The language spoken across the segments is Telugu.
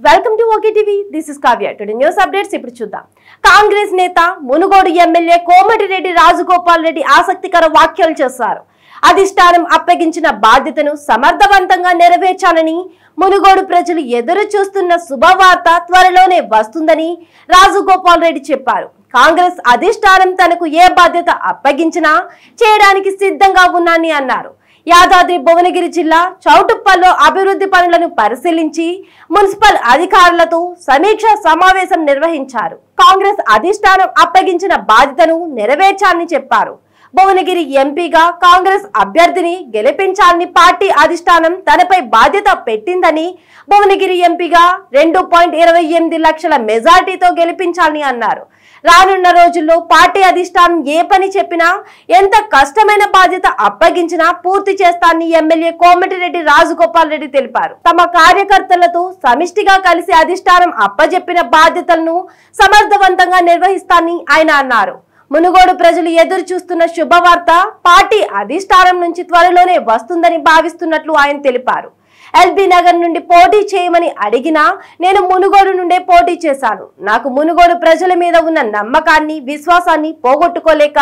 Welcome to okay TV. This is Kavya. Today news updates ఇప్పుడు చూద్దాం. కాంగ్రెస్ నేత మునుగోడు ఎమ్మెల్యే కోమటిరెడ్డి రాజగోపాల్ రెడ్డి ఆసక్తికర వ్యాఖ్యలు చేశారు. అధిష్టానం అప్పగించిన బాధ్యతను సమర్థవంతంగా నెరవేర్చాలని, మునుగోడు ప్రజలు ఎదురు చూస్తున్న శుభవార్త త్వరలోనే వస్తుందని రాజగోపాల్ రెడ్డి చెప్పారు. కాంగ్రెస్ అధిష్టానం తనకు ఏ బాధ్యత అప్పగించినా చేయడానికి సిద్ధంగా ఉన్నానని అన్నారు. యాదాద్రి భువనగిరి జిల్లా చౌటుప్పల్లో అభివృద్ధి పనులను పరిశీలించి మున్సిపల్ అధికారులతో సమీక్ష సమావేశం నిర్వహించారు. కాంగ్రెస్ అధిష్టానం అప్పగించిన బాధ్యతను నెరవేర్చాలని చెప్పారు. భువనగిరి ఎంపీగా కాంగ్రెస్ అభ్యర్థిని గెలిపించాలని పార్టీ అధిష్టానం తనపై బాధ్యత పెట్టిందని, భువనగిరి ఎంపీగా 2.28 లక్షల మెజార్టీతో గెలిపించాలని అన్నారు. రానున్న రోజుల్లో పార్టీ అధిష్టానం ఏ పని చెప్పినా, ఎంత కష్టమైన బాధ్యత అప్పగించినా పూర్తి చేస్తానని ఎమ్మెల్యే కోమటిరెడ్డి రాజగోపాల్ రెడ్డి తెలిపారు. తమ కార్యకర్తలతో సమిష్టిగా కలిసి అధిష్టానం అప్పజెప్పిన బాధ్యతలను సమర్థవంతంగా నిర్వహిస్తానని ఆయన అన్నారు. మునుగోడు ప్రజలు ఎదురు చూస్తున్న శుభవార్త పార్టీ అధిష్టానం నుంచి త్వరలోనే వస్తుందని భావిస్తున్నట్లు ఆయన తెలిపారు. ఎల్బీ నగర్ నుండి పోటీ చేయమని అడిగినా నేను మునుగోడు నుండే పోటీ చేశాను. నాకు మునుగోడు ప్రజల మీద ఉన్న నమ్మకాన్ని, విశ్వాసాన్ని పోగొట్టుకోలేక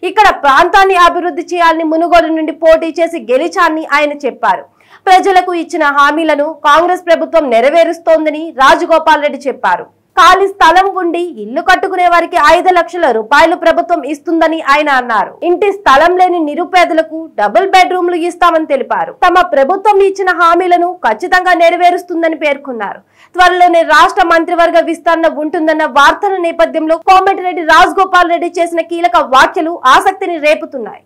ఇక్కడ ప్రాంతాన్ని అభివృద్ధి చేయాలని మునుగోడు నుండి పోటీ చేసి గెలిచానని ఆయన చెప్పారు. ప్రజలకు ఇచ్చిన హామీలను కాంగ్రెస్ ప్రభుత్వం నెరవేరుస్తోందని రాజగోపాల్ రెడ్డి చెప్పారు. ఖాళీ స్థలం ఉండి ఇల్లు కట్టుకునే వారికి 5 లక్షల రూపాయలు ప్రభుత్వం ఇస్తుందని ఆయన అన్నారు. ఇంటి స్థలం లేని నిరుపేదలకు డబుల్ బెడ్రూమ్లు ఇస్తామని తెలిపారు. తమ ప్రభుత్వం ఇచ్చిన హామీలను ఖచ్చితంగా నెరవేరుస్తుందని పేర్కొన్నారు. త్వరలోనే రాష్ట్ర మంత్రివర్గ విస్తరణ ఉంటుందన్న వార్తల నేపథ్యంలో కోమటిరెడ్డి రాజగోపాల్ రెడ్డి చేసిన కీలక వ్యాఖ్యలు ఆసక్తిని రేపుతున్నాయి.